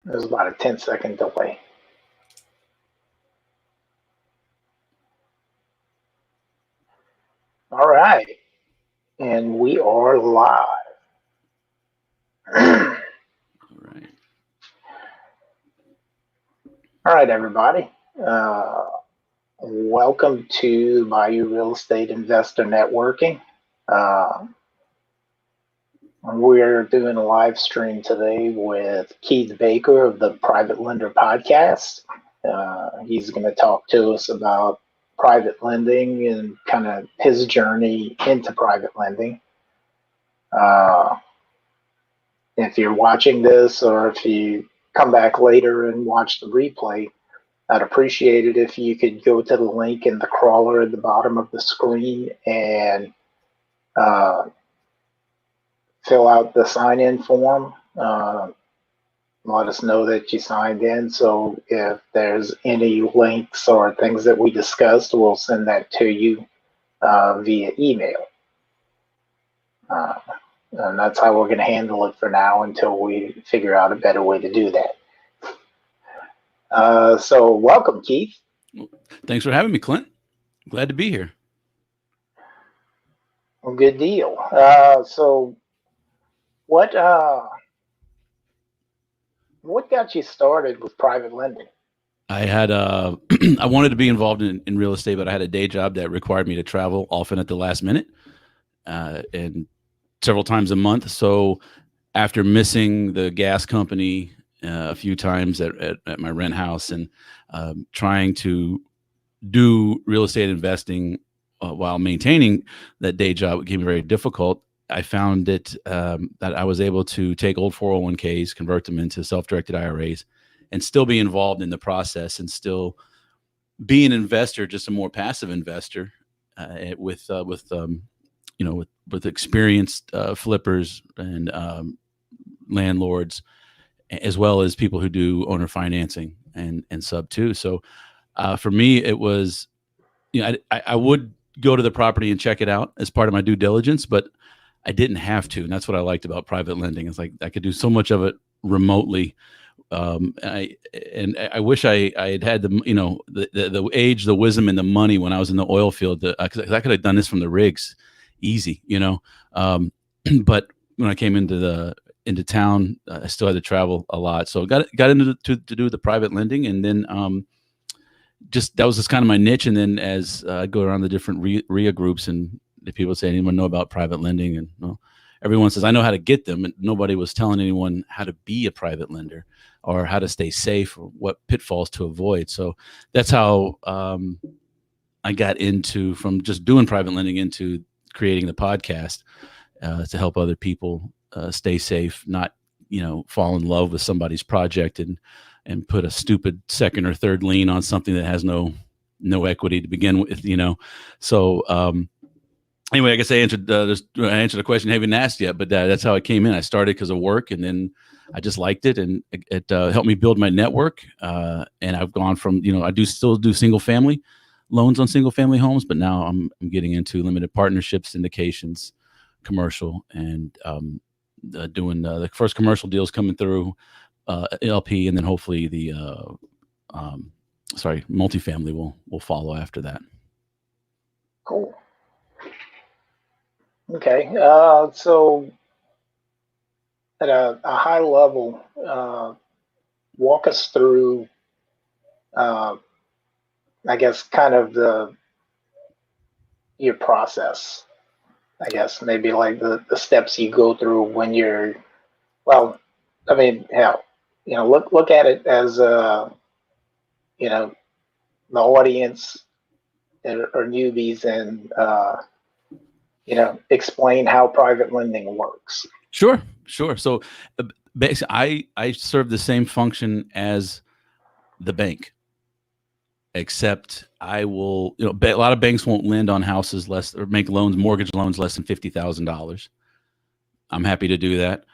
There's about a 10-second delay. All right, and we are live. All Right. right, everybody. Welcome to Bayou Real Estate Investor Networking. We're doing a live stream today with Keith Baker of the Private Lender Podcast. He's going to talk to us about private lending and kind of his journey into private lending. If you're watching this or if you come back later and watch the replay, I'd appreciate it if you could go to the link in the crawler at the bottom of the screen and fill out the sign-in form. Let us know that you signed in. So if there's any links or things that we discussed, we'll send that to you via email. And that's how we're going to handle it for now until we figure out a better way to do that. So welcome, Keith. Thanks for having me, Clint. Glad to be here. Well, good deal. So what got you started with private lending? I had I wanted to be involved in real estate, but I had a day job that required me to travel often at the last minute and several times a month. So after missing the gas company a few times at my rent house and trying to do real estate investing while maintaining that day job, it became very difficult. I found it that I was able to take old 401ks, convert them into self-directed IRAs, and still be involved in the process and still be an investor, just a more passive investor with experienced flippers and landlords, as well as people who do owner financing and sub too. So for me, it was, I would go to the property and check it out as part of my due diligence, but I didn't have to. And that's what I liked about private lending. It's like I could do so much of it remotely. I wish I had the age, the wisdom, and the money when I was in the oil field. I could have done this from the rigs, easy, But when I came into town, I still had to travel a lot, so got into to do the private lending, and then that was just kind of my niche. And then as I go around the different RIA groups, and the people say, anyone know about private lending? And everyone says, I know how to get them. And nobody was telling anyone how to be a private lender or how to stay safe or what pitfalls to avoid. So that's how I got from just doing private lending into creating the podcast to help other people stay safe, not, fall in love with somebody's project and put a stupid second or third lien on something that has no equity to begin with, So anyway, I guess I answered the question I haven't asked yet, but that's how I came in. I started because of work, and then I just liked it, and it helped me build my network. And I've gone from, I still do single family loans on single family homes, but now I'm getting into limited partnerships, syndications, commercial, and doing the first commercial deals coming through LP, and then hopefully the multifamily will follow after that. Cool. Okay, so at a high level, walk us through, I guess, kind of your process. I guess maybe like the steps you go through when you're, well, I mean, hell, look at it as the audience or newbies, and explain how private lending works. Sure. So basically, I serve the same function as the bank, except I will, a lot of banks won't lend on houses or make mortgage loans less than $50,000. I'm happy to do that.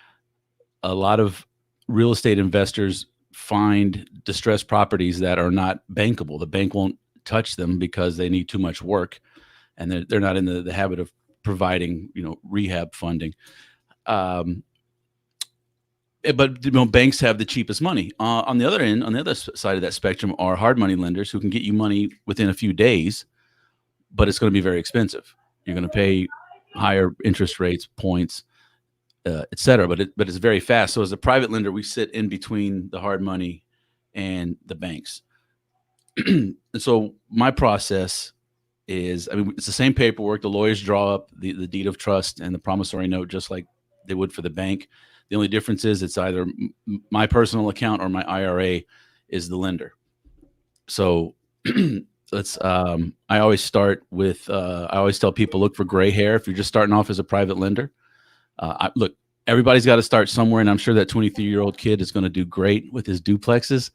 A lot of real estate investors find distressed properties that are not bankable. The bank won't touch them because they need too much work, and they're not in the habit of providing, rehab funding. But banks have the cheapest money. On the other end, on the other side of that spectrum, are hard money lenders who can get you money within a few days, but it's going to be very expensive. You're going to pay higher interest rates, points, et cetera. But it's very fast. So as a private lender, we sit in between the hard money and the banks. And so my process is, it's the same paperwork. The lawyers draw up the deed of trust and the promissory note just like they would for the bank. The only difference is it's either my personal account or my IRA is the lender. So I always start with, I always tell people, look for gray hair if you're just starting off as a private lender. Look, everybody's got to start somewhere, and I'm sure that 23-year-old kid is going to do great with his duplexes.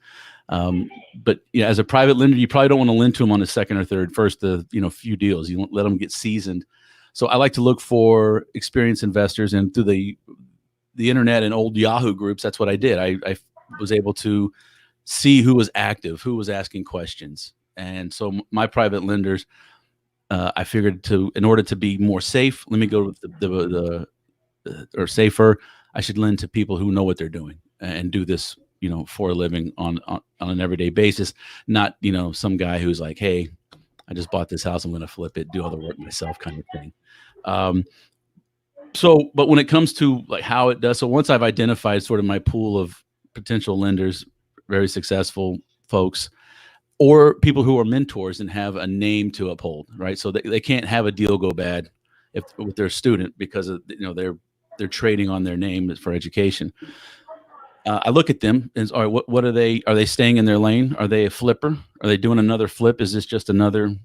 But as a private lender, you probably don't want to lend to them on the second or third, first few deals. You won't let them get seasoned. So I like to look for experienced investors, and through the internet and old Yahoo groups, that's what I did. I was able to see who was active, who was asking questions. And so my private lenders, I figured in order to be more safe, let me go with or safer, I should lend to people who know what they're doing and do this, for a living on an everyday basis, not, some guy who's like, hey, I just bought this house, I'm going to flip it, do all the work myself kind of thing. But when it comes to like how it does, so once I've identified sort of my pool of potential lenders, very successful folks, or people who are mentors and have a name to uphold, right? So they can't have a deal go bad with their student because of, they're trading on their name for education. I look at them and all right, what are they? Are they staying in their lane? Are they a flipper? Are they doing another flip? Is this just another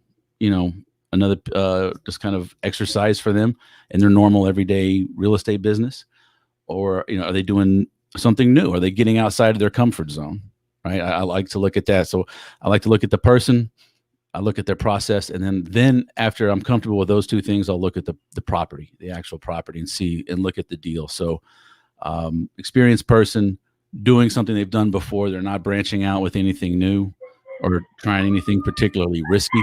just kind of exercise for them in their normal everyday real estate business? Or, are they doing something new? Are they getting outside of their comfort zone? Right. I like to look at that. So I like to look at the person, I look at their process, and then after I'm comfortable with those two things, I'll look at the property, the actual property, and look at the deal. So experienced person doing something they've done before. They're not branching out with anything new or trying anything particularly risky.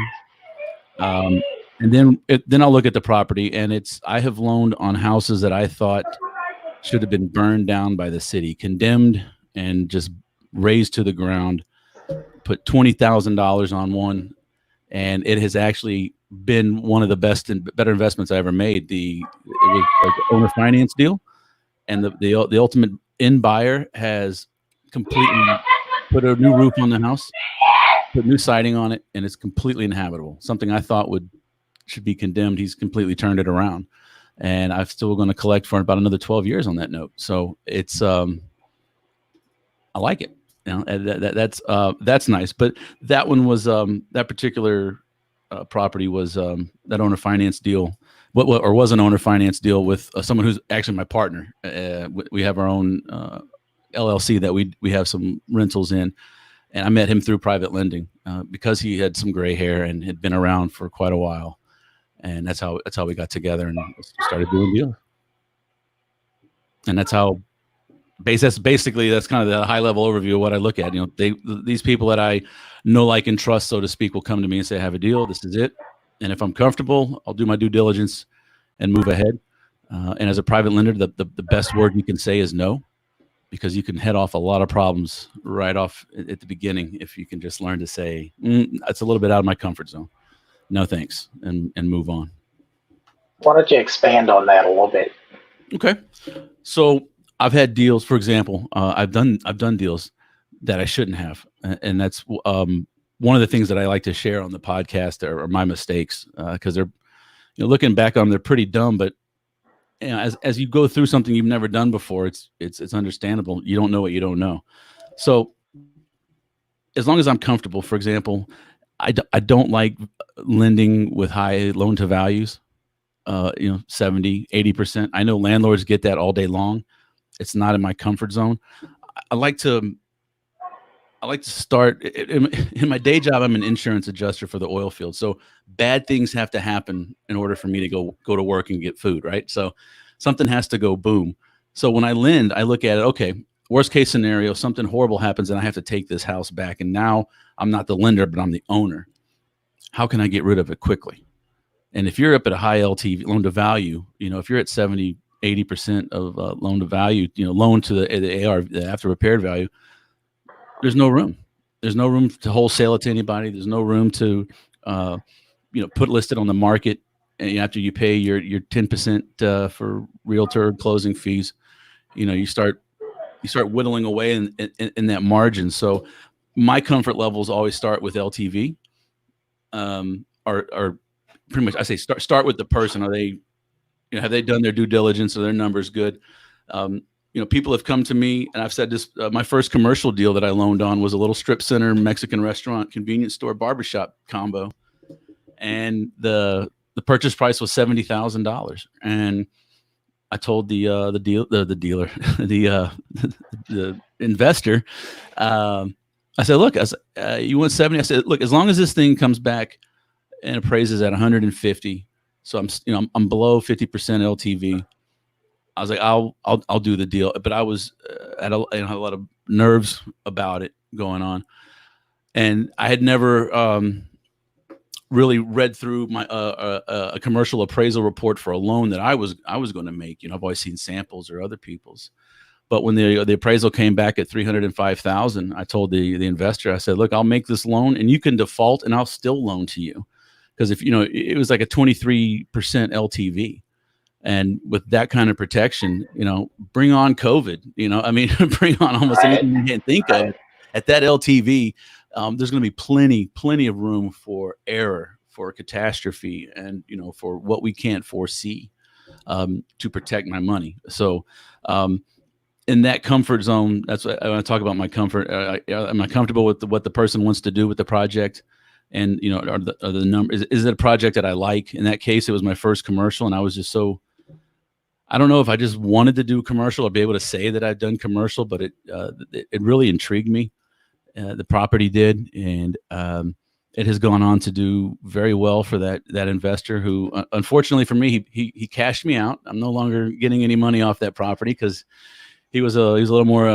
And then I'll look at the property, and I have loaned on houses that I thought should have been burned down by the city, condemned and just razed to the ground, put $20,000 on one. And it has actually been one of the best and better investments I ever made. It was like an owner finance deal, and the ultimate end buyer has completely put a new roof on the house, put new siding on it, and it's completely inhabitable. Something I thought should be condemned, he's completely turned it around, and I'm still going to collect for about another 12 years on that note. So it's I like it. That's nice. But that one was that particular property was that owner finance deal, was an owner finance deal with someone who's actually my partner. We have our own LLC that we have some rentals in, and I met him through private lending because he had some gray hair and had been around for quite a while, and that's how we got together and started doing deals. And that's how. That's kind of the high level overview of what I look at. These people that I know, like, and trust, so to speak, will come to me and say, I have a deal. This is it. And if I'm comfortable, I'll do my due diligence and move ahead. And as a private lender, the best word you can say is no, because you can head off a lot of problems right off at the beginning if you can just learn to say, it's a little bit out of my comfort zone. No, thanks, and move on. Why don't you expand on that a little bit? Okay. So I've had deals, for example, I've done deals that I shouldn't have. And that's one of the things that I like to share on the podcast are my mistakes, because they're, looking back on them, they're pretty dumb, but as you go through something you've never done before, it's understandable. You don't know what you don't know. So as long as I'm comfortable, for example, I don't like lending with high loan to values, 70, 80%. I know landlords get that all day long. It's not in my comfort zone. I like to start in my day job. I'm an insurance adjuster for the oil field. So bad things have to happen in order for me to go to work and get food, right? So something has to go boom. So when I lend, I look at it, okay, worst case scenario, something horrible happens and I have to take this house back. And now I'm not the lender, but I'm the owner. How can I get rid of it quickly? And if you're up at a high LTV, loan to value, if you're at 70, 80% of loan to value, loan to the AR, the after repaired value, there's no room. There's no room to wholesale it to anybody. There's no room to, put listed on the market after you pay your 10% for realtor closing fees. You start whittling away in that margin. So my comfort levels always start with LTV. Are pretty much, I say start with the person. Are they, have they done their due diligence? Are their numbers good? People have come to me, and I've said this, my first commercial deal that I loaned on was a little strip center, Mexican restaurant, convenience store, barbershop combo. And the purchase price was $70,000. And I told the dealer, the investor, I said, look, you want 70? I said, look, as long as this thing comes back and appraises at 150, so I'm below 50% LTV. I was like, I'll do the deal. But I was had a lot of nerves about it going on, and I had never really read through my a commercial appraisal report for a loan that I was going to make. I've always seen samples or other people's, but when the appraisal came back at $305,000, I told the investor, I said, look, I'll make this loan, and you can default, and I'll still loan to you, because if it was like a 23% LTV. And with that kind of protection, bring on COVID, bring on almost anything you can think of at that LTV. There's going to be plenty of room for error, for catastrophe, and, for what we can't foresee, to protect my money. So, in that comfort zone, that's what I want to talk about. My comfort. Am I comfortable with what the person wants to do with the project? And, are the numbers, is it a project that I like? In that case, it was my first commercial, and I was just I don't know if I just wanted to do commercial or be able to say that I've done commercial, but it really intrigued me. The property did, and it has gone on to do very well for that investor who, unfortunately for me, he cashed me out. I'm no longer getting any money off that property because he was a little more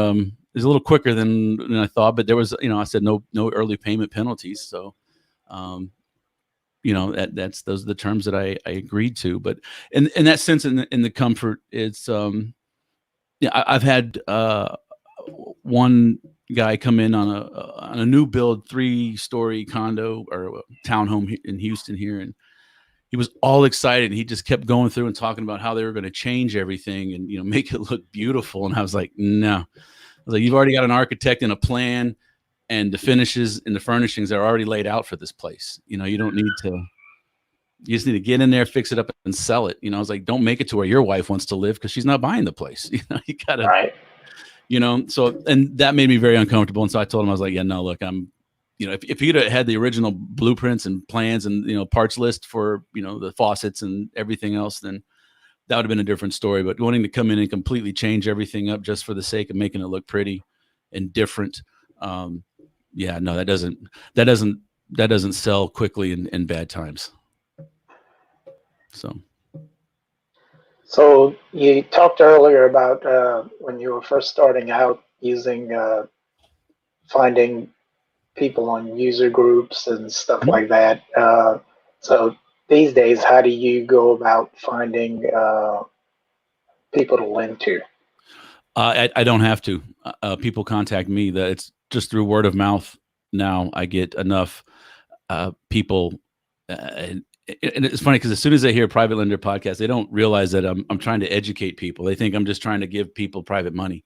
he's a little quicker than I thought. But there was, I said no early payment penalties, so. Those are the terms that I agreed to. But in that sense, in the comfort, it's I've had one guy come in on a new build 3-story condo or townhome in Houston here, and he was all excited. He just kept going through and talking about how they were going to change everything and make it look beautiful. And I was like, no. I was like, you've already got an architect and a plan, and the finishes and the furnishings are already laid out for this place. You don't need to. You just need to get in there, fix it up, and sell it. I was like, don't make it to where your wife wants to live because she's not buying the place. You gotta, right. So, and that made me very uncomfortable. And so I told him, I was like, yeah, no, look, I'm, if he'd had the original blueprints and plans and, parts list for, the faucets and everything else, then that would have been a different story. But wanting to come in and completely change everything up just for the sake of making it look pretty and different. Yeah, no, that doesn't sell quickly in bad times. So you talked earlier about when you were first starting out using finding people on user groups and stuff like that. So these days, how do you go about finding people to lend to? I don't have to. People contact me. That it's just through word of mouth. Now I get enough people. And it's funny because as soon as they hear Private Lender Podcast, they don't realize that I'm trying to educate people. They think I'm just trying to give people private money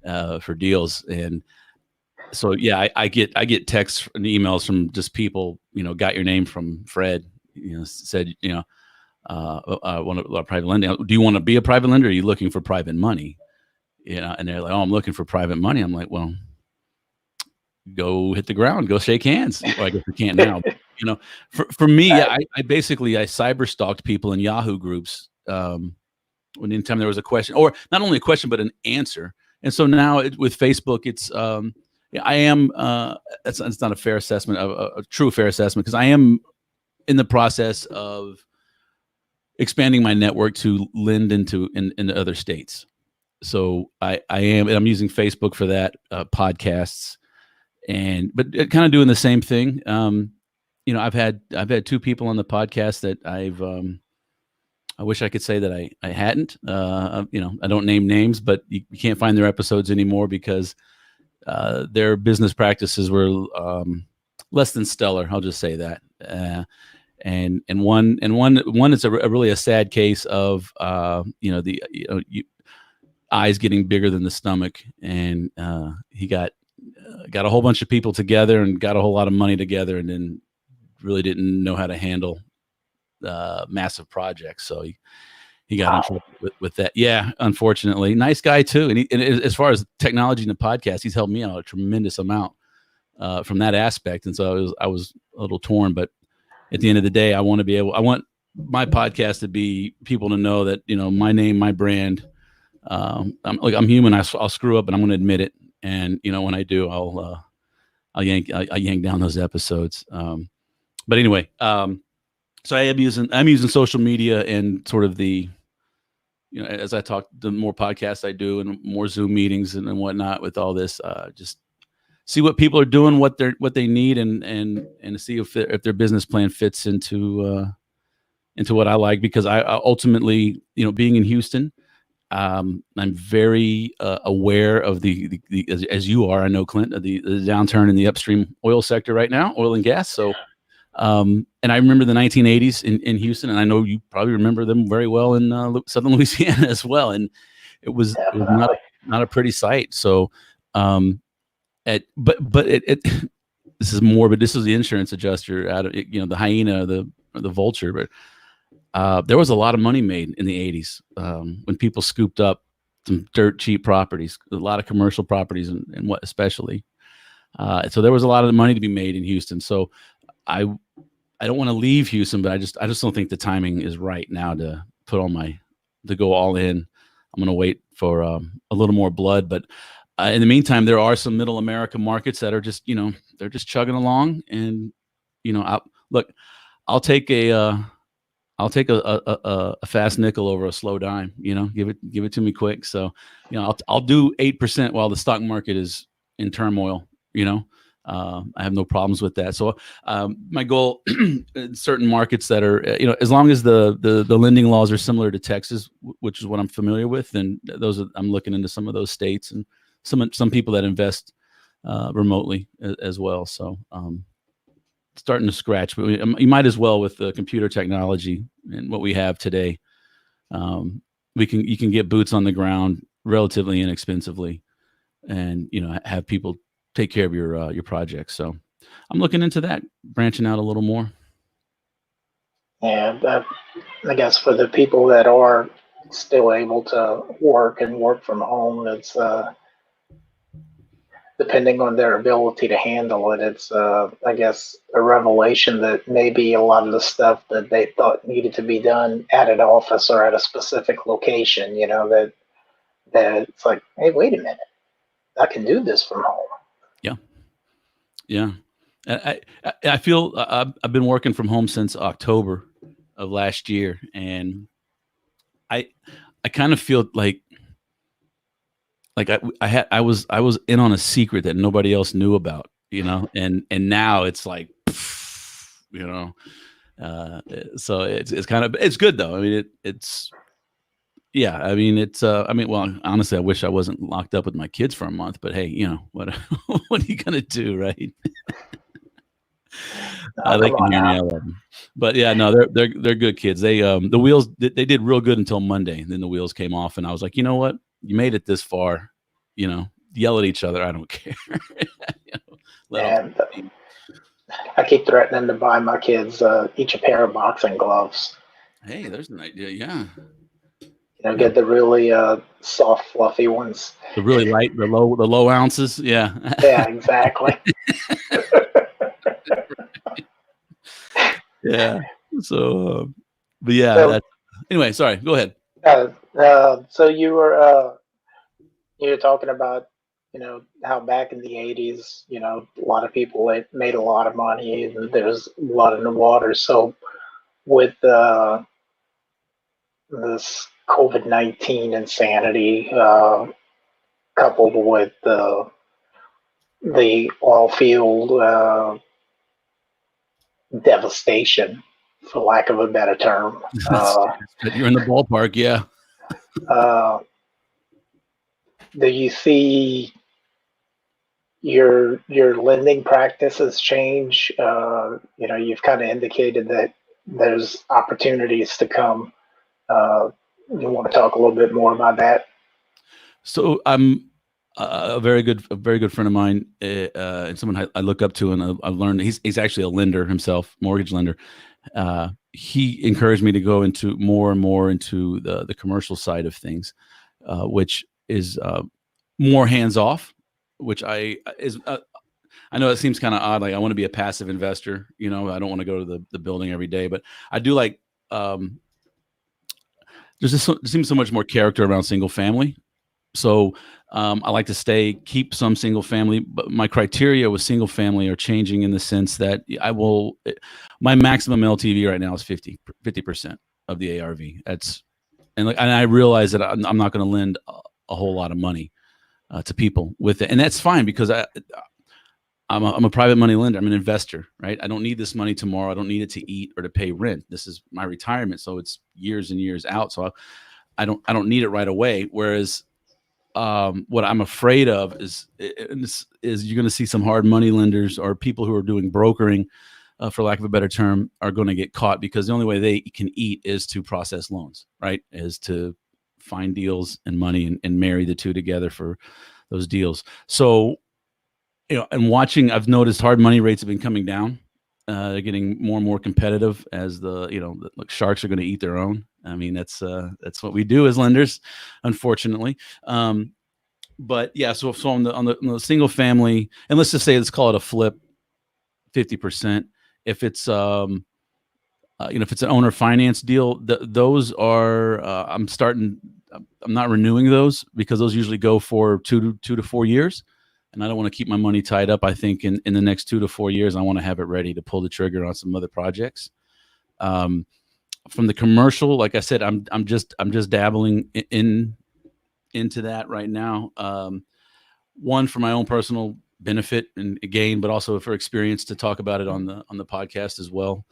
for deals. And so, yeah, I get texts and emails from just people, got your name from Fred, said, I want a private lending. Do you want to be a private lender? Or are you looking for private money? And they're like, oh, I'm looking for private money. I'm like, well, go hit the ground, go shake hands. Well, I guess we can't now. For me, I basically cyber stalked people in Yahoo groups anytime there was a question, or not only a question but an answer. And so now with Facebook, it's I am it's not a fair assessment, a true fair assessment, because I am in the process of expanding my network to lend into other states. So I'm using Facebook for that, podcasts, but kind of doing the same thing. I've had 2 people on the podcast that I've I wish I could say that I hadn't. I don't name names, but you can't find their episodes anymore because their business practices were less than stellar. I'll just say that. And one is a really a sad case of eyes getting bigger than the stomach, and he got a whole bunch of people together and got a whole lot of money together, and then really didn't know how to handle massive projects. So he got in trouble with that. Yeah, unfortunately. Nice guy too. And as far as technology and the podcast, he's helped me out a tremendous amount from that aspect. And so I was a little torn, but at the end of the day, I want my podcast to be people to know that, my name, my brand, I'm human. I'll screw up, and I'm going to admit it. And, when I do, I'll yank down those episodes. But anyway, so I'm using social media and sort of the, as I talk, the more podcasts I do and more Zoom meetings and whatnot with all this, just see what people are doing, what they need, and see if their business plan fits into what I like. Because I ultimately, being in Houston, I'm very aware of the as you are, I know, Clint, the downturn in the upstream oil sector right now, oil and gas. So, and I remember the 1980s in Houston, and I know you probably remember them very well in Southern Louisiana as well. And it was not a pretty sight. So, this is morbid. This is the insurance adjuster out of the hyena, the vulture, but there was a lot of money made in the 80s when people scooped up some dirt cheap properties, a lot of commercial properties, and what especially. So there was a lot of money to be made in Houston. So I don't want to leave Houston, but I just don't think the timing is right now to go all in. I'm going to wait for a little more blood, but in the meantime, there are some middle America markets that are just, they're just chugging along. And, I'll take a fast nickel over a slow dime, give it to me quick. So, I'll do 8% while the stock market is in turmoil, I have no problems with that. So, my goal in certain markets that are, as long as the lending laws are similar to Texas, which is what I'm familiar with, then I'm looking into some of those states and some people that invest remotely as well. So, starting to scratch, but you might as well with the computer technology and what we have today. You can get boots on the ground relatively inexpensively, and have people take care of your projects. So I'm looking into that, branching out a little more. And I guess for the people that are still able to work from home, it's depending on their ability to handle it, it's I guess a revelation that maybe a lot of the stuff that they thought needed to be done at an office or at a specific location, that it's like, hey, wait a minute, I can do this from home. Yeah. I feel I've been working from home since October of last year, and I kind of feel like I was in on a secret that nobody else knew about, and now it's like, so it's kind of, it's good though. I mean, well, honestly, I wish I wasn't locked up with my kids for a month, but hey, what are you going to do? Right. They can hear me. I love them. But yeah, no, they're good kids. They, the wheels, they did real good until Monday. And then the wheels came off, and I was like, you know what? You made it this far, yell at each other. I don't care. I keep threatening to buy my kids each a pair of boxing gloves. Hey, there's an idea. Yeah. Get the really soft, fluffy ones. The really light, the low ounces. Yeah. Yeah, exactly. Yeah. So, but yeah. Anyway, sorry. Go ahead. So you were talking about how back in the 80s, a lot of people made a lot of money and there's blood in the water. So with this COVID-19 insanity, coupled with the oil field devastation, for lack of a better term. You're in the ballpark, yeah. Do you see your lending practices change? You've kind of indicated that there's opportunities to come. You want to talk a little bit more about that? So I'm a very good friend of mine, and someone I look up to, and I've learned he's actually a lender himself, mortgage lender. He encouraged me to go into more and more into the commercial side of things, which is more hands off, which I know it seems kind of odd. Like I want to be a passive investor, I don't want to go to the building every day, but I do like. There seems so much more character around single family. So I like to keep some single family, but my criteria with single family are changing in the sense that my maximum LTV right now is 50% of the ARV. And I realize that I'm not going to lend a whole lot of money to people with it. And that's fine because I'm a private money lender. I'm an investor, right? I don't need this money tomorrow. I don't need it to eat or to pay rent. This is my retirement. So it's years and years out. So I don't need it right away. Whereas what I'm afraid of is you're going to see some hard money lenders or people who are doing brokering, for lack of a better term, are going to get caught because the only way they can eat is to process loans, right? Is to find deals and money and marry the two together for those deals. So, and I've noticed hard money rates have been coming down. They're getting more and more competitive as the sharks are going to eat their own. I mean, that's what we do as lenders, unfortunately. But yeah, so on the single family, and let's just say let's call it a flip, 50%. If it's if it's an owner finance deal, those are I'm not renewing those because those usually go for 2 to 4 years. And I don't want to keep my money tied up. I think in the next 2 to 4 years, I want to have it ready to pull the trigger on some other projects. From the commercial, like I said, I'm just dabbling into that right now. One for my own personal benefit and gain, but also for experience to talk about it on the podcast as well.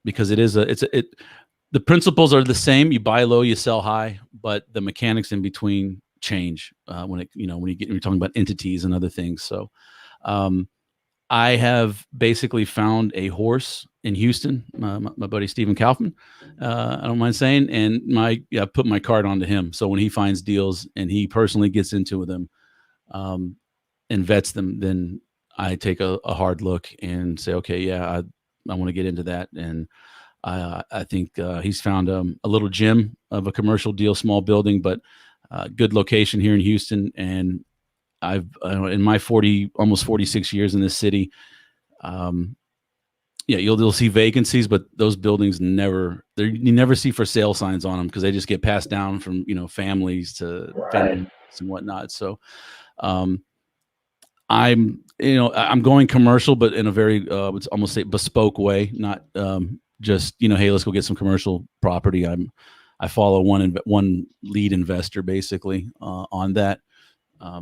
Because the principles are the same. You buy low, you sell high, but the mechanics in between change when you're talking about entities and other things. So I have basically found a horse in Houston, my buddy Stephen Kaufman, I don't mind saying, and I put my card onto him. So when he finds deals and he personally gets into them and vets them, then I take a hard look and say, okay, yeah, I want to get into that. And I think he's found a little gem of a commercial deal, small building, but good location here in Houston. And I've in my almost 46 years in this city, you'll see vacancies, but those buildings you never see for sale signs on them because they just get passed down from families to families and whatnot. So I'm going commercial, but in a very it's almost say bespoke way, not just hey, let's go get some commercial property. I follow one lead investor basically on that.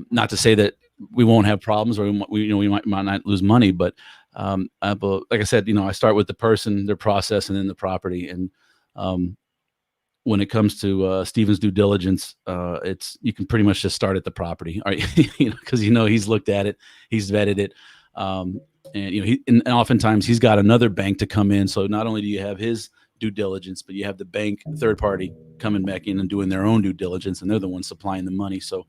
Not to say that we won't have problems or we might not lose money, but like I said, I start with the person, their process, and then the property. And when it comes to Stephen's due diligence, you can pretty much just start at the property, right? Because he's looked at it, he's vetted it, and oftentimes he's got another bank to come in. So not only do you have his due diligence, but you have the bank third party coming back in and doing their own due diligence, and they're the ones supplying the money. So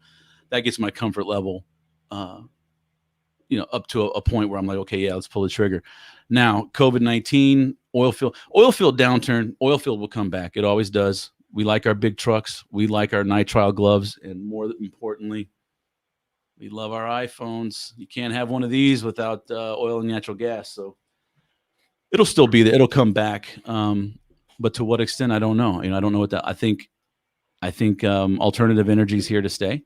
that gets my comfort level, up to a point where I'm like, okay, yeah, let's pull the trigger. Now, COVID-19, oil field downturn, oil field will come back. It always does. We like our big trucks. We like our nitrile gloves. And more importantly, we love our iPhones. You can't have one of these without oil and natural gas. So it'll still be there. It'll come back. But to what extent, I don't know. I don't know what that, I think alternative energy is here to stay.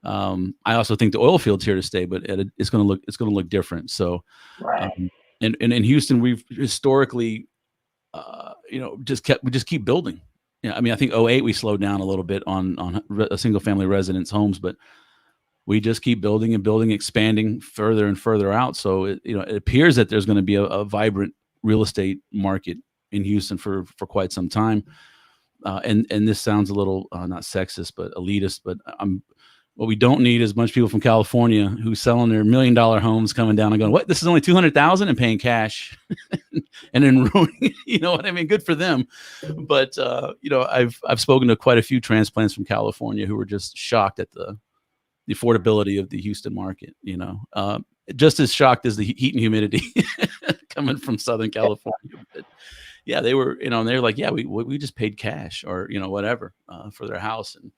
I also think the oil field's here to stay, but it's going to look different. So, and in Houston, we've historically, we just keep building. I mean, I think 2008 we slowed down a little bit on a single family residence homes, but we just keep building and building, expanding further and further out. So it appears that there's going to be a vibrant real estate market in Houston for quite some time. And this sounds a little not sexist, but elitist. But what we don't need is a bunch of people from California who's selling their $1 million homes, coming down and going, "What? This is only $200,000," and paying cash, and then ruining it. You know what I mean? Good for them. But I've spoken to quite a few transplants from California who were just shocked at the affordability of the Houston market. Just as shocked as the heat and humidity coming from Southern California. But yeah, they were, they're like, yeah, we just paid cash or, whatever, for their house, and,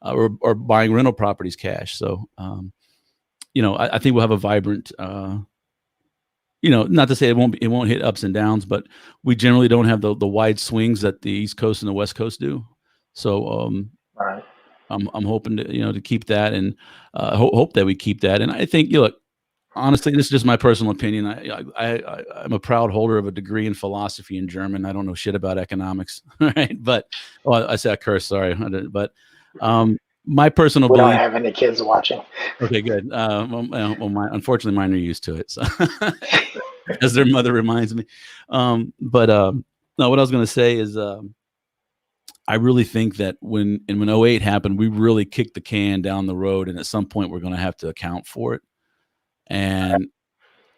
or buying rental properties cash. So, I think we'll have a vibrant, not to say it won't hit ups and downs, but we generally don't have the wide swings that the East Coast and the West Coast do. So, right. I'm hoping to, to keep that, and hope that we keep that. And I think, look, honestly, this is just my personal opinion. I'm a proud holder of a degree in philosophy in German. I don't know shit about economics, right? But I said I curse. Sorry, but my personal we belief. Don't have any kids watching. Okay, good. Unfortunately, mine are used to it, so as their mother reminds me. No, what I was going to say is, I really think that when 08 happened, we really kicked the can down the road, and at some point, we're going to have to account for it. And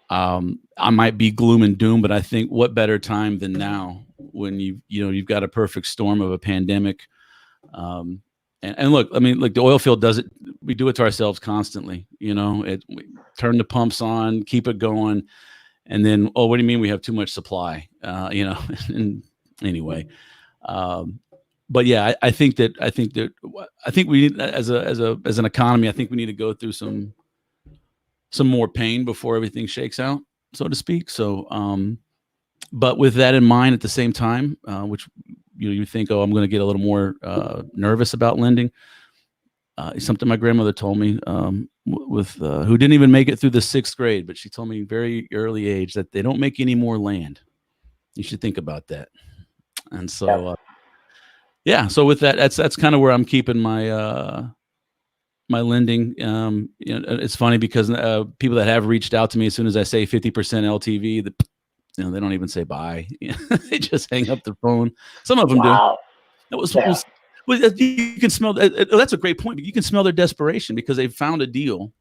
I might be gloom and doom, but I think what better time than now when you've got a perfect storm of a pandemic. And look, I mean, the oil field does it. We do it to ourselves constantly. We turn the pumps on, keep it going, and then, oh, what do you mean we have too much supply? And anyway, but yeah, I think we need, as an economy, I think we need to go through some more pain before everything shakes out, so to speak. So, but with that in mind, at the same time, which you think, oh, I'm going to get a little more nervous about lending. Something my grandmother told me, who didn't even make it through the 6th grade, but she told me very early age that they don't make any more land. You should think about that. And so, so with that, that's kind of where I'm keeping my my lending. It's funny because people that have reached out to me, as soon as I say 50% LTV, they don't even say bye. They just hang up the phone. Some of them do. You can smell that. That's a great point. You can smell their desperation because they've found a deal,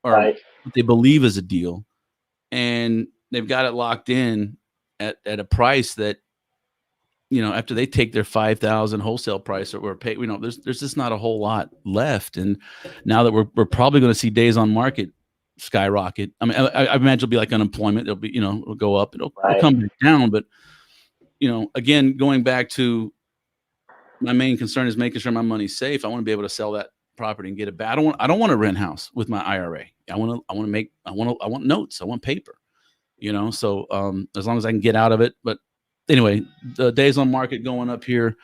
or what they believe is a deal, and they've got it locked in at a price that, after they take their 5,000 wholesale price or pay, there's just not a whole lot left. And now that we're probably going to see days on market skyrocket. I mean, I imagine it'll be like unemployment. It'll be, it'll go up. It'll come back down. But, again, going back to my main concern is making sure my money's safe. I want to be able to sell that property and get it back. I don't want to rent house with my IRA. I want notes. I want paper, so as long as I can get out of it. But anyway, the days on market going up here,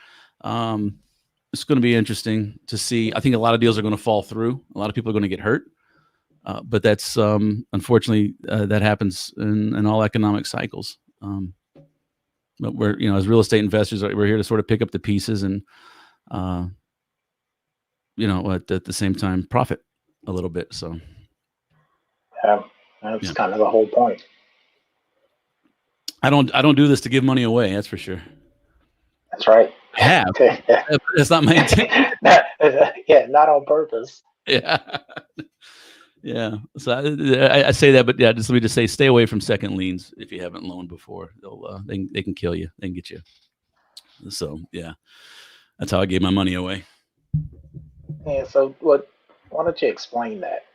it's going to be interesting to see. I think a lot of deals are going to fall through. A lot of people are going to get hurt. But that's unfortunately that happens in all economic cycles. But we're, as real estate investors, we're here to sort of pick up the pieces and, at the same time, profit a little bit. So, that's kind of the whole point. I don't do this to give money away. That's for sure. That's right. Yeah, that's not my intent. Not on purpose. Yeah. Yeah. So I say that, but yeah, let me just say, stay away from second liens if you haven't loaned before. They can kill you. They can get you. So yeah, that's how I gave my money away. Yeah. So why don't you explain that?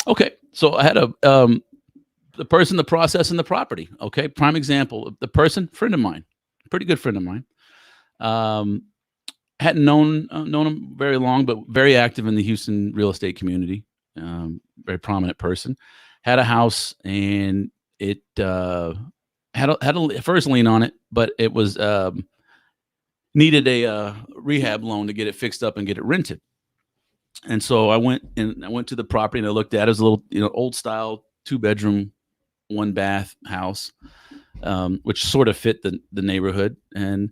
Okay. So I had the person, the process, and the property. Okay. Prime example. The person, friend of mine, pretty good friend of mine. Hadn't known him very long, but very active in the Houston real estate community. Very prominent person. Had a house, and it had a first lien on it, but it was needed a rehab loan to get it fixed up and get it rented. And so I went to the property and I looked at it. It was a little old style 2-bedroom, 1-bath house, which sort of fit the neighborhood. And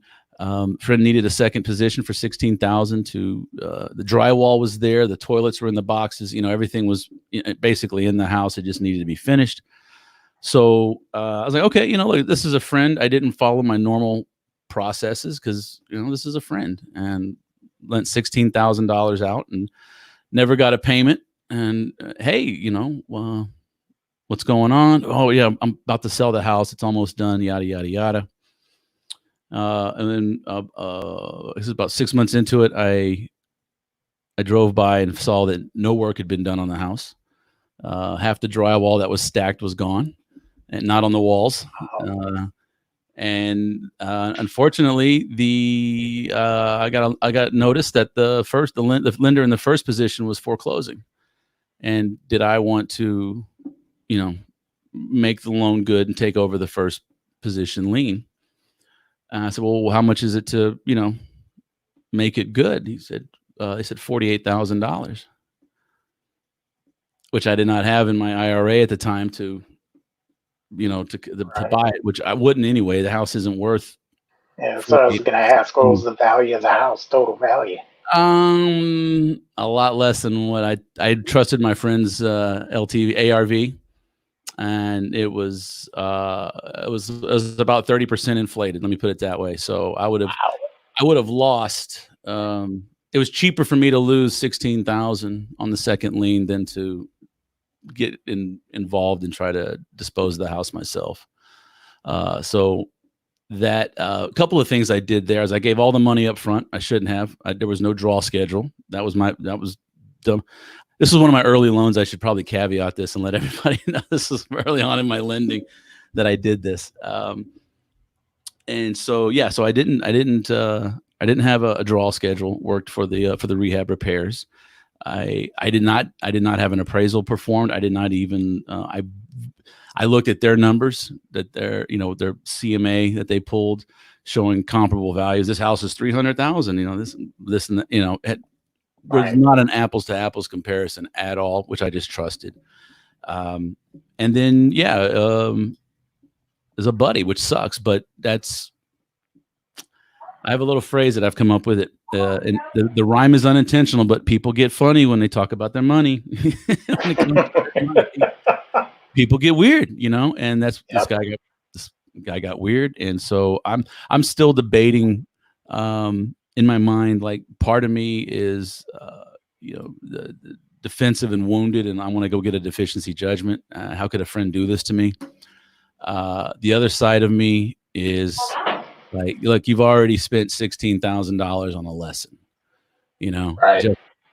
friend needed a second position for $16,000 to, the drywall was there. The toilets were in the boxes, everything was basically in the house. It just needed to be finished. So I was like, okay, look, this is a friend. I didn't follow my normal processes because this is a friend, and lent $16,000 out and never got a payment. And hey, what's going on? Oh yeah, I'm about to sell the house. It's almost done. Yada yada yada. And then this is about 6 months into it. I drove by and saw that no work had been done on the house. Half the drywall that was stacked was gone, and not on the walls. And unfortunately, I got notice that the lender in the first position was foreclosing. And did I want to, make the loan good and take over the first position lien? And I said, well, how much is it to, make it good? They said $48,000, which I did not have in my IRA at the time to buy it, which I wouldn't anyway. The house isn't worth. Yeah, so I was going to ask, what was the value of the house, total value? A lot less than what I trusted my friend's LTV ARV, and it was about 30% inflated. Let me put it that way. So I would have lost. It was cheaper for me to lose 16,000 on the second lien than to get involved and try to dispose of the house myself. So that a couple of things I did there is I gave all the money up front. I shouldn't have. There was no draw schedule. That was dumb. This was one of my early loans. I should probably caveat this and let everybody know this was early on in my lending that I did this. And so yeah, so I didn't have a draw schedule. Worked for the rehab repairs. I did not have an appraisal performed. I did not even I looked at their numbers, that their CMA that they pulled, showing comparable values. This house is 300,000. This and it was not an apples to apples comparison at all, which I just trusted. And then there's a buddy, which sucks, but I have a little phrase that I've come up with it. And the rhyme is unintentional, but people get funny when they talk about their money. People get weird, and that's this guy got weird. And so I'm still debating in my mind, like part of me is the defensive and wounded, and I want to go get a deficiency judgment. How could a friend do this to me? The other side of me is like, look, you've already spent $16,000 on a lesson, Right.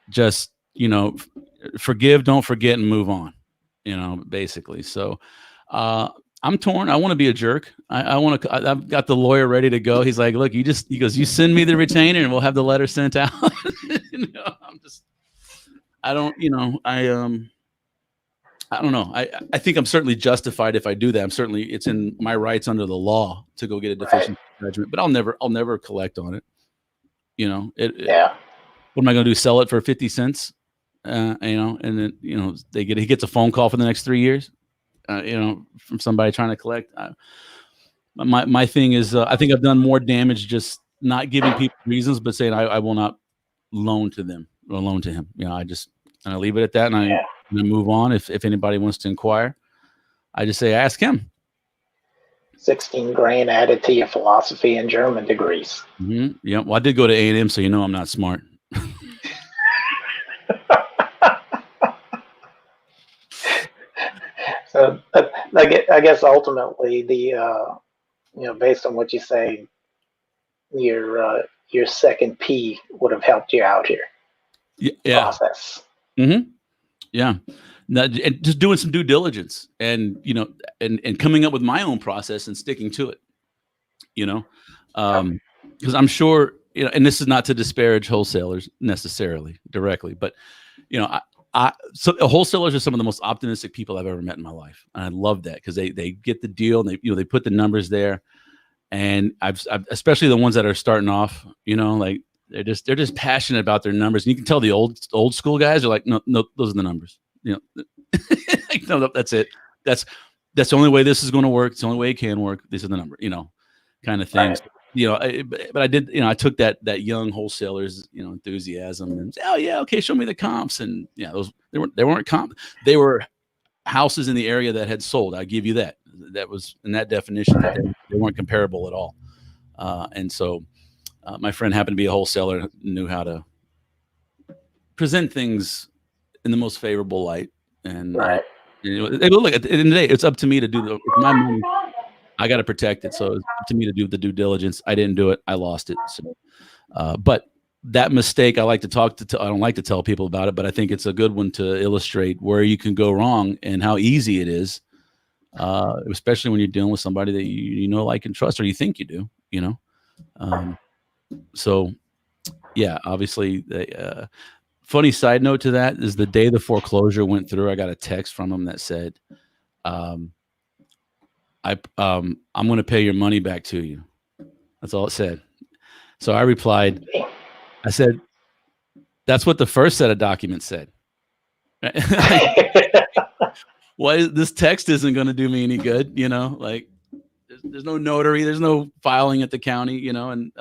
just forgive, don't forget, and move on, basically. So I'm torn. I want to be a jerk. I've got the lawyer ready to go. He's like, look, he goes, you send me the retainer and we'll have the letter sent out. I don't know. I think I'm certainly justified if I do that. It's in my rights under the law to go get a deficiency judgment, but I'll never collect on it. Yeah. What am I going to do? Sell it for 50 cents? And then, he gets a phone call for the next 3 years, from somebody trying to collect. My thing is, I think I've done more damage just not giving people reasons, but saying I will not loan to them or loan to him. I leave it at that, and I move on. If anybody wants to inquire, I just say, ask him. 16 grand added to your philosophy and German degrees. Mm-hmm. Yeah. Well, I did go to A&M, so I'm not smart. So I guess ultimately based on what you say, your second P would have helped you out here. Yeah. Process. Mm-hmm. Yeah. And just doing some due diligence and coming up with my own process and sticking to it, because I'm sure, and this is not to disparage wholesalers necessarily directly, but, so wholesalers are some of the most optimistic people I've ever met in my life. And I love that because they get the deal and they put the numbers there. And I've especially the ones that are starting off, like they're just passionate about their numbers. And you can tell the old school guys are like, no, those are the numbers. Like, no, that's it. That's the only way this is going to work. It's the only way it can work. This is the number, kind of things. Right. But I did, I took that young wholesalers, enthusiasm and say, oh yeah, okay, show me the comps. And those they weren't comp. They were houses in the area that had sold. I give you that. that was in that definition that they weren't comparable at all. And so my friend happened to be a wholesaler, knew how to present things in the most favorable light. And Right. Look, at the end of the day, it's up to me to do my money. I got to protect it. So it's up to me to do the due diligence. I didn't do it. I lost it. So, but that mistake, I like to I don't like to tell people about it, but I think it's a good one to illustrate where you can go wrong and how easy it is, especially when you're dealing with somebody that you know, like, and trust, or you think you do, you know? So yeah, obviously funny side note to that is the day the foreclosure went through, I got a text from him that said, I'm going to pay your money back to you. That's all it said. So I replied, I said, that's what the first set of documents said. Why this text isn't going to do me any good, you know, like there's no notary, there's no filing at the county, you know? And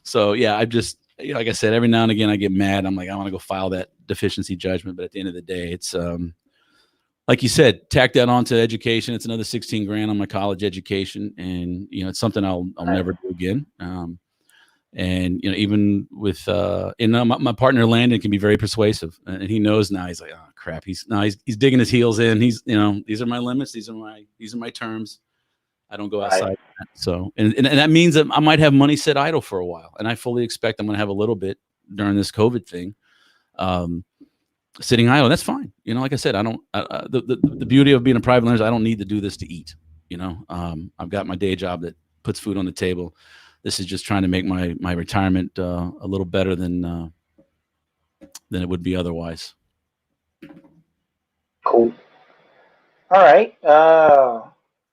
so, yeah, I just, you know, like I said, every now and again I get mad. I'm like, I want to go file that deficiency judgment. But at the end of the day, it's like you said, tack that on to education. It's another 16 grand on my college education. And, you know, it's something I'll never do again. And, you know, even with, my partner Landon can be very persuasive, and he knows now. He's like, oh crap. He's digging his heels in. He's, you know, these are my limits. These are my terms. I don't go outside. Right. That. So, and that means that I might have money sit idle for a while, and I fully expect I'm going to have a little bit during this COVID thing, sitting idle. That's fine. You know, like I said, I don't, the beauty of being a private lender is I don't need to do this to eat, you know. I've got my day job that puts food on the table. This is just trying to make my retirement a little better than it would be otherwise. Cool. All right.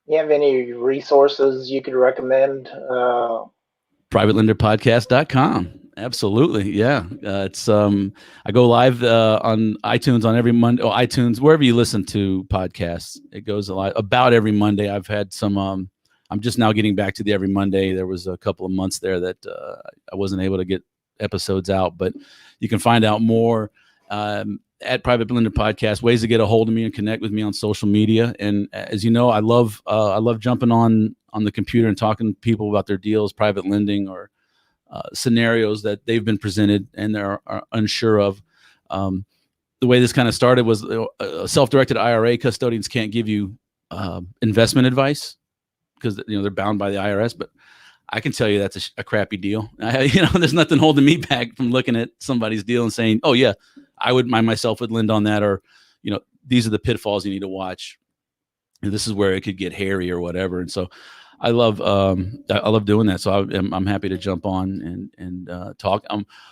You have any resources you could recommend? PrivatelenderPodcast.com. Absolutely. Yeah. It's I go live on iTunes on every Monday, iTunes, wherever you listen to podcasts. It goes live about every Monday. I've had some I'm just now getting back to the every Monday. There was a couple of months there that I wasn't able to get episodes out, but you can find out more at Private Lender Podcast, ways to get a hold of me and connect with me on social media. And as you know, I love jumping on the computer and talking to people about their deals, private lending, or scenarios that they've been presented and they're unsure of. The way this kind of started was a self-directed IRA. Custodians can't give you investment advice because, you know, they're bound by the IRS, but I can tell you that's a crappy deal. You know, there's nothing holding me back from looking at somebody's deal and saying, oh yeah, I myself would lend on that, or, you know, these are the pitfalls you need to watch. And this is where it could get hairy or whatever. And so I love doing that. So I'm happy to jump on and talk.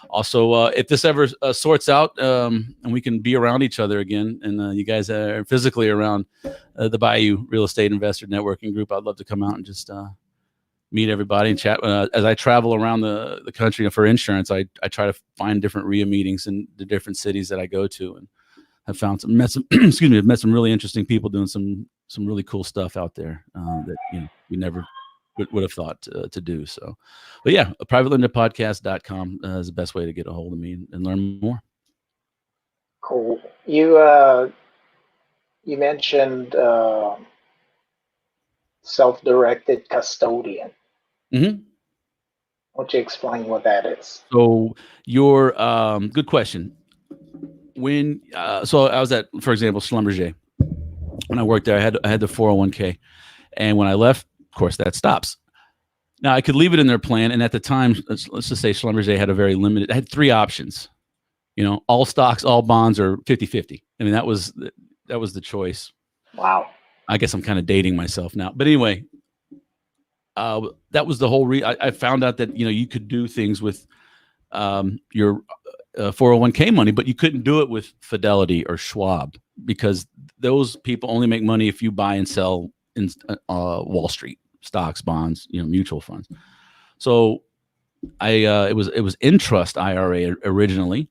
Also, if this ever sorts out and we can be around each other again, and you guys are physically around the Bayou Real Estate Investor Networking Group, I'd love to come out and just meet everybody and chat. As I travel around the country for insurance, I try to find different RIA meetings in the different cities that I go to, and have found met some met some really interesting people doing some really cool stuff out there that, you know, we never would have thought to do. So, but yeah, PrivatelenderPodcast.com is the best way to get a hold of me and learn more. Cool. You mentioned self-directed custodian. Mm-hmm. Why don't you explain what that is? So your good question. When so I was at, for example, Schlumberger. When I worked there, I had the 401k, and when I left, of course, that stops. Now I could leave it in their plan, and at the time, let's just say Schlumberger had a very limited. I had 3 options, you know, all stocks, all bonds, or 50-50. I mean, that was the choice. Wow. I guess I'm kind of dating myself now, but anyway, that was the whole. I found out that, you know, you could do things with your 401k money, but you couldn't do it with Fidelity or Schwab, because those people only make money if you buy and sell in Wall Street stocks, bonds, you know, mutual funds. So it was Intrust IRA originally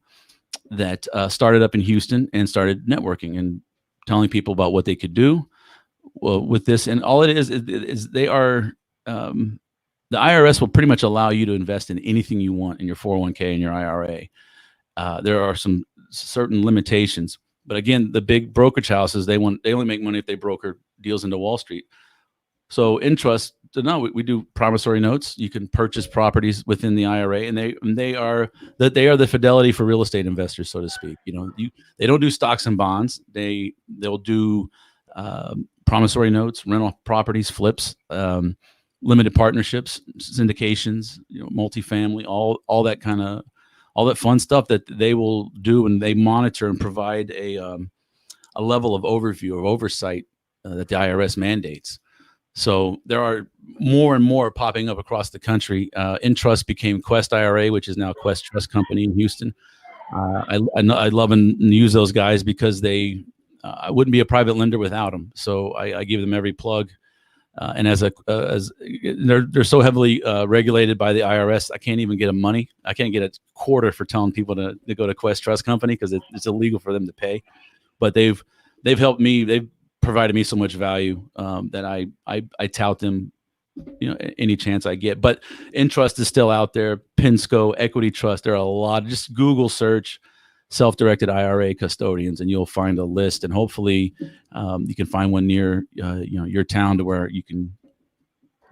that started up in Houston and started networking and telling people about what they could do with this. And all it is they are the IRS will pretty much allow you to invest in anything you want in your 401k and your IRA. There are some certain limitations, but again, the big brokerage houses, they only make money if they broker deals into Wall Street. So in trust, no, we do promissory notes. You can purchase properties within the IRA, and they are the fidelity for real estate investors, so to speak. They don't do stocks and bonds. They'll do promissory notes, rental properties, flips, limited partnerships, syndications, multifamily, all that fun stuff that they will do, and they monitor and provide a level of overview or oversight that the IRS mandates. So there are more and more popping up across the country. Intrust became Quest IRA, which is now Quest Trust Company in Houston. I love and use those guys because I wouldn't be a private lender without them. So I give them every plug. And as they're so heavily regulated by the IRS, I can't even get them money. I can't get a quarter for telling people to go to Quest Trust Company because it's illegal for them to pay. But they've helped me. They've provided me so much value that I tout them, any chance I get. But Intrust is still out there. Pinsco, Equity Trust. There are a lot. Just Google search self-directed IRA custodians, and you'll find a list. And hopefully, you can find one near your town to where you can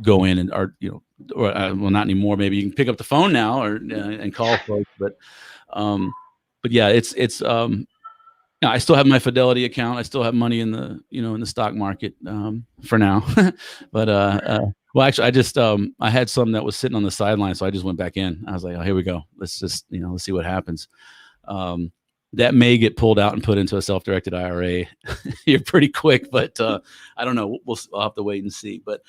go in and well, not anymore. Maybe you can pick up the phone now and call folks. But yeah, it's I still have my Fidelity account. I still have money in the stock market for now. But well, actually, I just I had some that was sitting on the sideline, so I just went back in. I was like, oh, here we go. Let's just let's see what happens. That may get pulled out and put into a self-directed IRA here pretty quick, but I don't know. I'll have to wait and see. But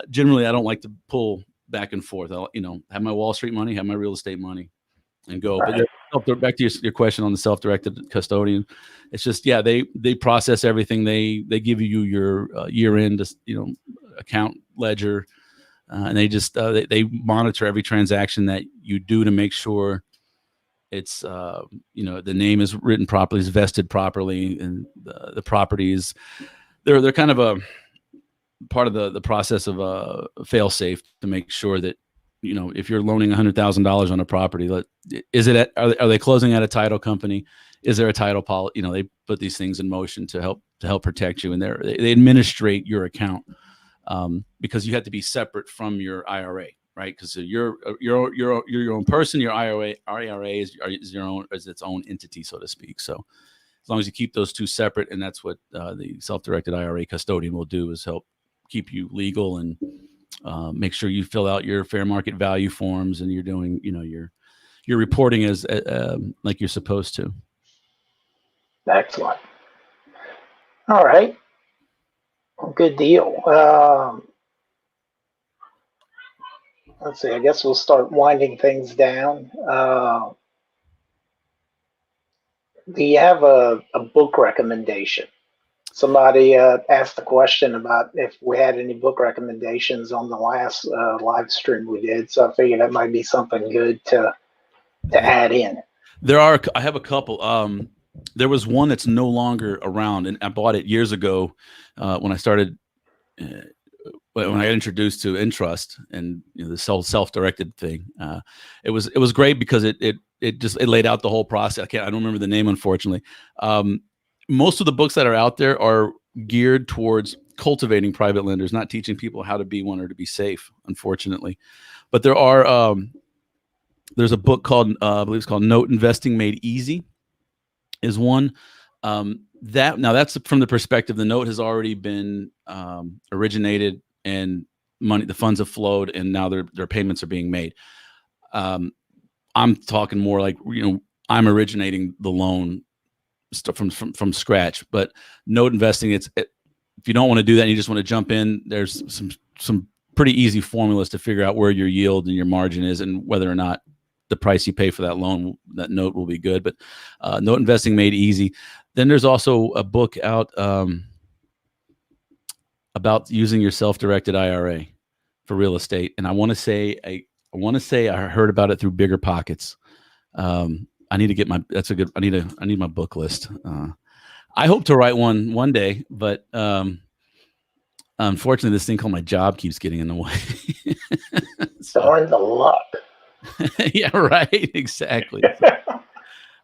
generally, I don't like to pull back and forth. I'll have my Wall Street money, have my real estate money, and go. Right. But back to your question on the self-directed custodian, it's just they process everything. They give you your year-end account ledger, and they just they monitor every transaction that you do to make sure it's the name is written properly, is vested properly, and the properties they're kind of a part of the process of a fail safe to make sure that if you're loaning $100,000 on a property, are they closing at a title company? Is there a title policy? They put these things in motion to help protect you, and they administrate your account because you have to be separate from your IRA, right? Because you're your own person. Your IRA is its own entity, so to speak. So as long as you keep those two separate, and that's what the self-directed IRA custodian will do, is help keep you legal and make sure you fill out your fair market value forms, and you're doing, you're reporting as like you're supposed to. Excellent. All right. Well, good deal. Let's see. I guess we'll start winding things down. Do you have a book recommendation? Somebody asked the question about if we had any book recommendations on the last live stream we did. So I figured that might be something good to add in. I have a couple. There was one that's no longer around, and I bought it years ago when I started, when I got introduced to Intrust and the self-directed thing. It was great because it laid out the whole process. I don't remember the name, unfortunately. Most of the books that are out there are geared towards cultivating private lenders, not teaching people how to be one or to be safe, unfortunately. But there are there's a book called I believe it's called Note Investing Made Easy is one. That's from the perspective the note has already been originated, and the funds have flowed, and now their payments are being made. I'm talking more like I'm originating the loan from scratch. But note investing, if you don't want to do that and you just want to jump in, there's some pretty easy formulas to figure out where your yield and your margin is, and whether or not the price you pay for that loan, that note will be good. But Note Investing Made Easy. Then there's also a book out about using your self-directed IRA for real estate, and I want to say I heard about it through Bigger Pockets. I need to get I need my book list. I hope to write one day, but unfortunately this thing called my job keeps getting in the way. Darn the luck. Yeah, right. Exactly.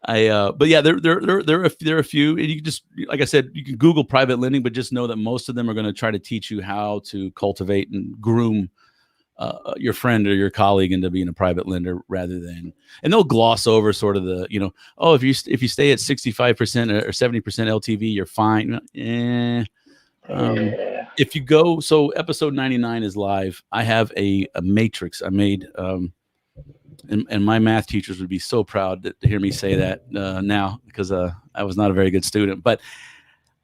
But yeah, there are a few, and you can just, like I said, you can Google private lending, but just know that most of them are going to try to teach you how to cultivate and groom your friend or your colleague into being a private lender, rather than, and they'll gloss over sort of the, oh, if you stay at 65% or 70% LTV, you're fine. If you go, so episode 99 is live. I have a matrix I made. And my math teachers would be so proud to hear me say that now, because I was not a very good student. But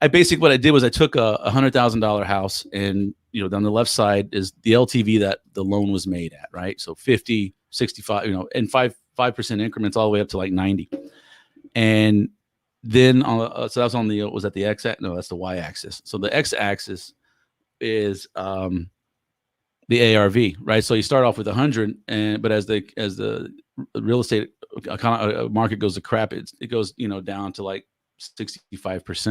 what I did was I took a $100,000 house, and down the left side is the LTV that the loan was made at, right? So 50, 65, and 5% increments all the way up to like 90. And then so that was on the, was that the X? No, that's the Y axis. So the X axis is the ARV, right? So you start off with 100, but as the real estate market goes to crap, it goes down to like 65%,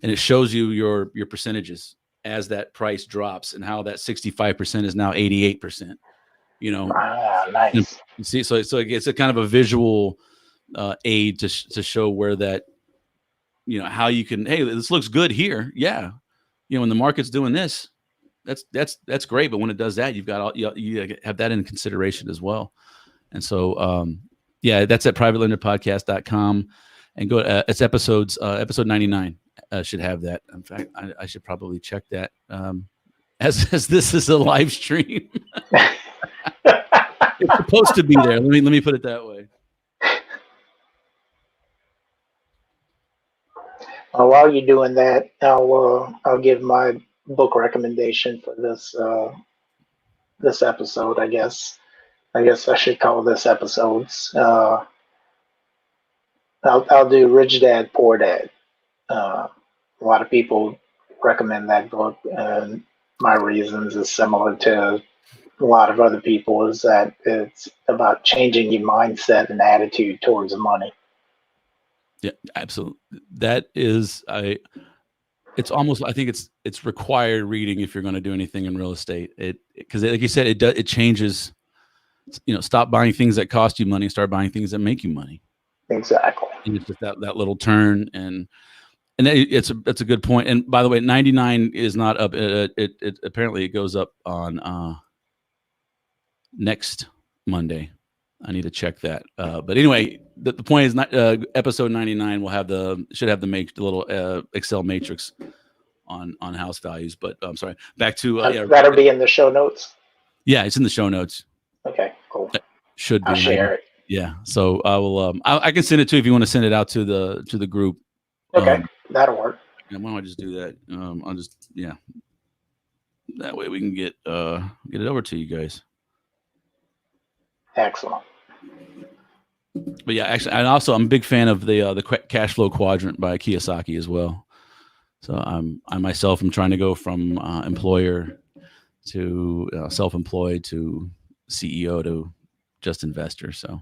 and it shows you your percentages as that price drops, and how that 65% is now 88%. Nice. You see, so it's a kind of a visual aid to show where that, how you can, hey, this looks good here, yeah, when the market's doing this, that's great, but when it does that, you have that in consideration as well. And so yeah, that's at privatelenderpodcast.com, and go it's episode 99 should have that. In fact, I should probably check that as this is a live stream. It's supposed to be there. Let me put it that way. While you're doing that, I'll give my book recommendation for this episode. I guess I should call this episodes. I'll do Rich Dad Poor Dad. A lot of people recommend that book, and my reasons is similar to a lot of other people, is that it's about changing your mindset and attitude towards money. Yeah, absolutely. That is, it's almost, I think it's required reading if you're going to do anything in real estate. Because like you said, it changes. Stop buying things that cost you money, start buying things that make you money. Exactly. And it's just that little turn, and it's a good point. And by the way, 99 is not up. It apparently it goes up on next Monday. I need to check that. But anyway, the point is, episode 99 should have the little Excel matrix on house values. But I'm sorry, back to that'll be in the show notes. Yeah, it's in the show notes. Okay, cool. That should be. I'll share it. Yeah, so I will. I can send it to you if you want to send it out to the group. Okay, that'll work. Yeah, why don't I just do that? I'll just that way we can get it over to you guys. Excellent. But yeah, actually, and also I'm a big fan of the cash flow quadrant by Kiyosaki as well. So I myself am trying to go from employer to self-employed to CEO to just investor. So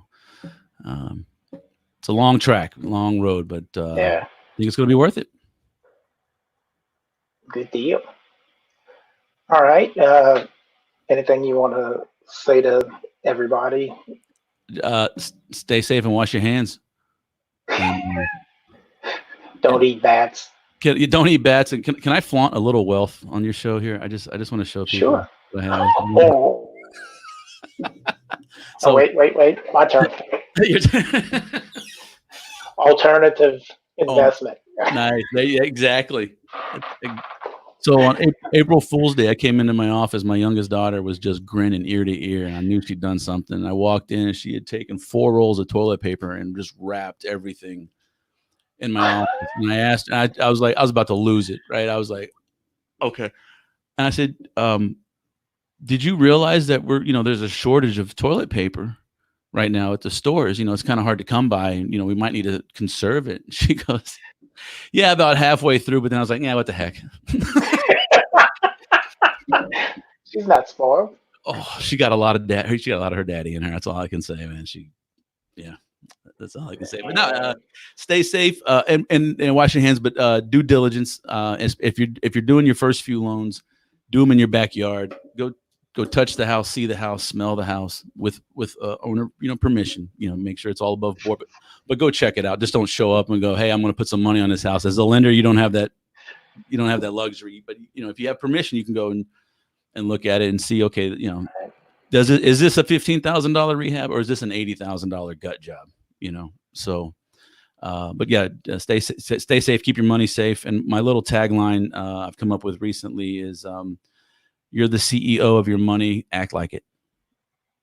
it's a long track, long road, but I think it's going to be worth it. Good deal. All right. Anything you want to say to everybody? Stay safe and wash your hands. Don't eat bats. You don't eat bats. And can I flaunt a little wealth on your show here? I just want to show people. Sure. What I have. Oh. So wait. My turn. Alternative investment. Nice. Yeah, exactly. So on April Fool's Day, I came into my office. My youngest daughter was just grinning ear to ear, and I knew she'd done something. I walked in, and she had taken 4 rolls of toilet paper and just wrapped everything in my office. And I asked, I was like, I was about to lose it, right? I was like, okay. And I said, did you realize that there's a shortage of toilet paper right now at the stores? It's kind of hard to come by, and we might need to conserve it. She goes, yeah, about halfway through, but then I was like, yeah, what the heck? She's not spoiled. Oh, she got a lot of her daddy in her. That's all I can say, man. That's all I can say. But no, stay safe and wash your hands. But due diligence. If you're doing your first few loans, do them in your backyard. Go go touch the house, see the house, smell the house with owner, permission, make sure it's all above board, but go check it out. Just don't show up and go, hey, I'm going to put some money on this house. As a lender, you don't have that luxury, but if you have permission, you can go and look at it and see, okay, is this a $15,000 rehab or is this an $80,000 gut job? So, but yeah, stay safe, keep your money safe. And my little tagline I've come up with recently is, you're the CEO of your money, act like it.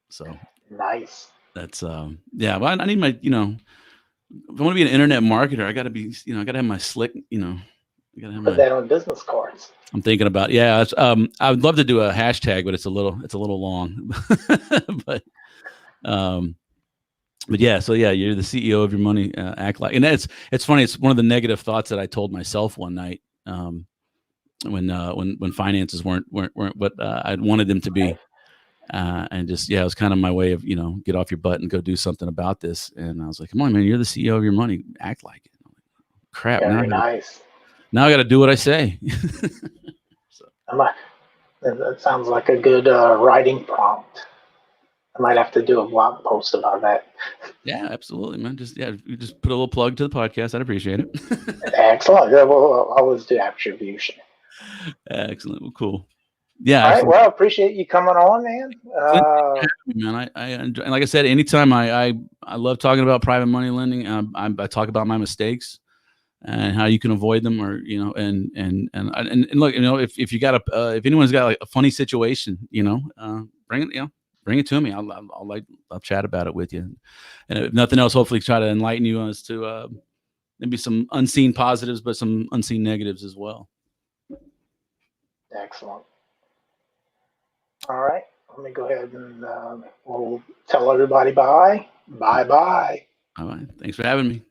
So nice. That's yeah. Well, I need my, if I want to be an internet marketer, I got to be, I got to have my slick, I got to have put that on business cards. I'm thinking about, yeah. I would love to do a hashtag, but it's a little long. But yeah, so yeah, you're the CEO of your money, act like, and it's funny. It's one of the negative thoughts that I told myself one night. When finances weren't what I wanted them to be, and just it was kind of my way of get off your butt and go do something about this. And I was like, come on, man, you're the CEO of your money, act like it. Like, crap, very nice. Now I got to do what I say. So. That sounds like a good writing prompt. I might have to do a blog post about that. Yeah, absolutely, man. You just put a little plug to the podcast. I'd appreciate it. Excellent. Yeah, we'll always do attribution. Excellent. Well, cool. Yeah. All right. Well, I appreciate you coming on, man. Man, I enjoy, and like I said, anytime I love talking about private money lending. I talk about my mistakes and how you can avoid them, or and look, if you got if anyone's got like a funny situation, bring it to me. I'll chat about it with you, and if nothing else, hopefully try to enlighten you as to maybe some unseen positives, but some unseen negatives as well. Excellent. All right, let me go ahead and we'll tell everybody bye. Bye. All right, thanks for having me.